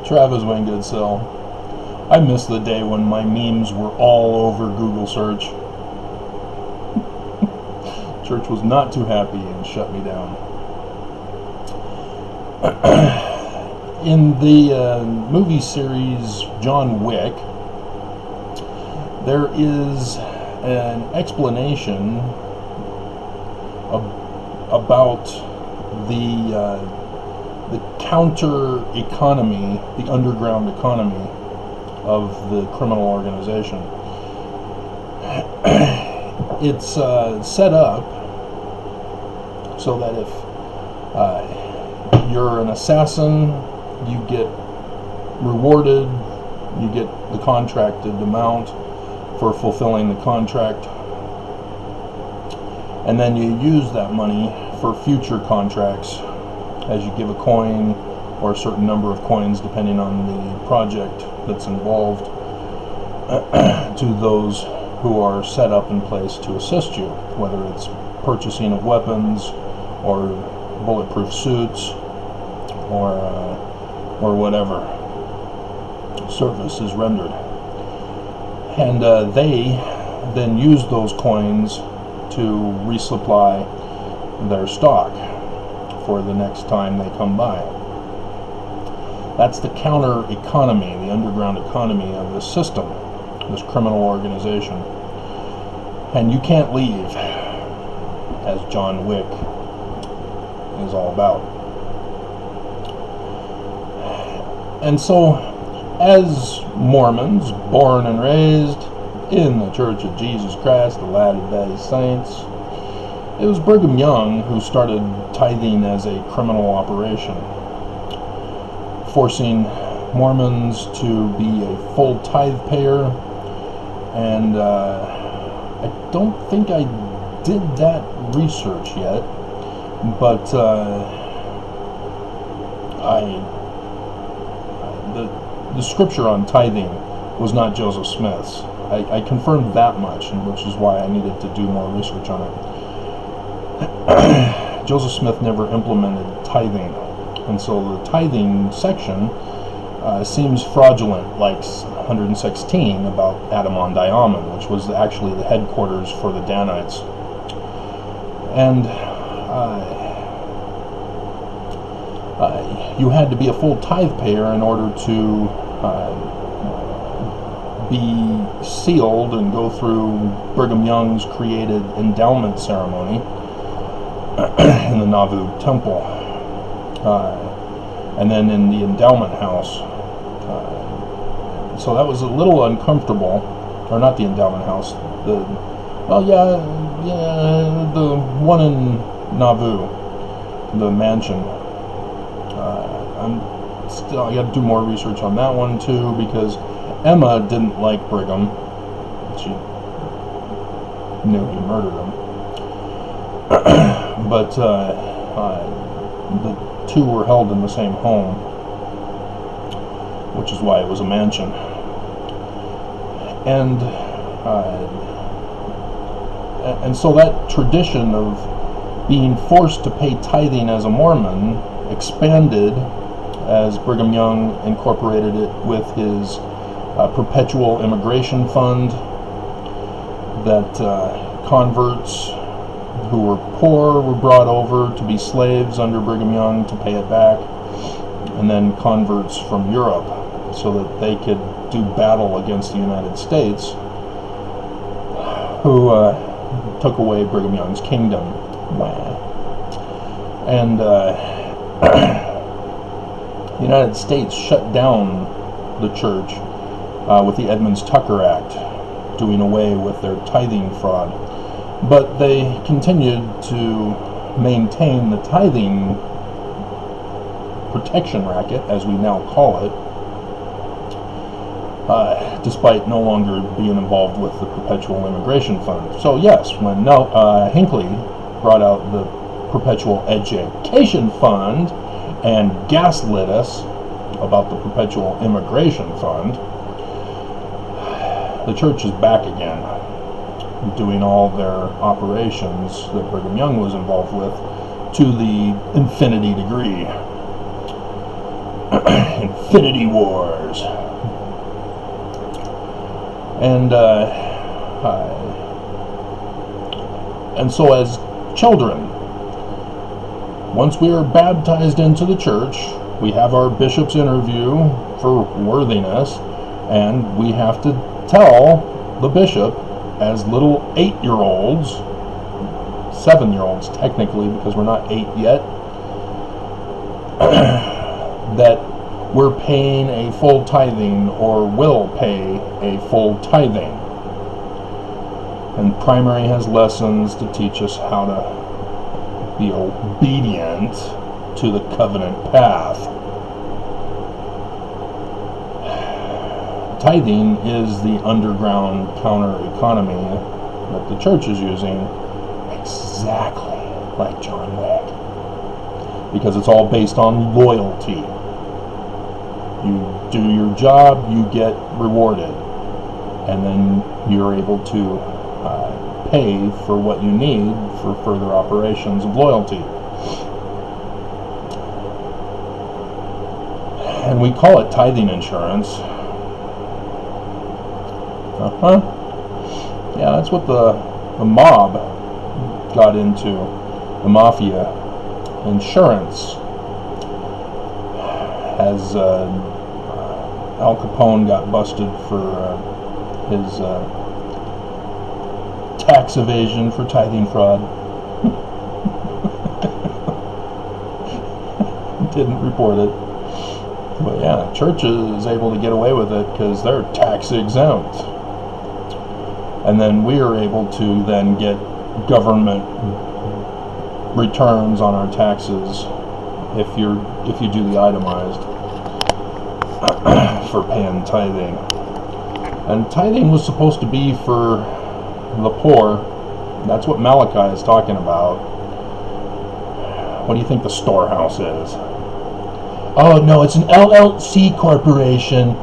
Travis Wayne Goodsell. I miss the day when my memes were all over Google search. Church was not too happy and shut me down. In the movie series John Wick, there is an explanation about the counter economy, the underground economy of the criminal organization. It's set up so that if you're an assassin, you get rewarded, you get the contracted amount for fulfilling the contract, and then you use that money for future contracts as you give a coin or a certain number of coins, depending on the project that's involved, to those who are set up in place to assist you, whether it's purchasing of weapons or bulletproof suits or whatever service is rendered. And they then use those coins to resupply their stock for the next time they come by. That's the counter economy, the underground economy of this system, this criminal organization. And you can't leave, as John Wick is all about. And so, as Mormons, born and raised in the Church of Jesus Christ of Latter-day Saints, it was Brigham Young who started tithing as a criminal operation, forcing Mormons to be a full tithe payer. And I don't think I did that research yet, but the scripture on tithing was not Joseph Smith's. I confirmed that much, which is why I needed to do more research on it. Joseph Smith never implemented tithing, and so the tithing section seems fraudulent, like 116 about Adam-on-Diamond, which was actually the headquarters for the Danites. And you had to be a full tithe payer in order to be sealed and go through Brigham Young's created endowment ceremony in the Nauvoo Temple, and then in the endowment house. So that was a little uncomfortable, or not the endowment house, the one in Nauvoo, the mansion. I got to do more research on that one too, because Emma didn't like Brigham. She knew he murdered him. But the two were held in the same home, which is why it was a mansion. And so that tradition of being forced to pay tithing as a Mormon expanded as Brigham Young incorporated it with his perpetual immigration fund, that converts who were poor were brought over to be slaves under Brigham Young to pay it back, and then converts from Europe so that they could do battle against the United States, who took away Brigham Young's kingdom. And the United States shut down the church with the Edmunds-Tucker Act, doing away with their tithing fraud. But they continued to maintain the tithing protection racket, as we now call it, despite no longer being involved with the perpetual immigration fund. So yes, when Hinckley brought out the perpetual education fund and gaslit us about the perpetual immigration fund, the church is back again, doing all their operations that Brigham Young was involved with to the infinity degree. Infinity Wars. And so as children, once we are baptized into the church, we have our bishop's interview for worthiness, and we have to tell the bishop, as little 8-year-olds, 7-year-olds technically, because we're not 8 yet, that we're paying a full tithing or will pay a full tithing. And primary has lessons to teach us how to be obedient to the covenant path. Tithing is the underground counter economy that the church is using, exactly like John Wick, because it's all based on loyalty. You do your job, you get rewarded, and then you're able to pay for what you need for further operations of loyalty. And we call it tithing insurance. Yeah, that's what the mob got into, the mafia. Insurance. As Al Capone got busted for his tax evasion for tithing fraud. Didn't report it. But yeah, church is able to get away with it because they're tax exempt. And then we are able to then get government returns on our taxes if you do the itemized for paying tithing. And tithing was supposed to be for the poor. That's what Malachi is talking about. What do you think the storehouse is? Oh no, it's an LLC corporation.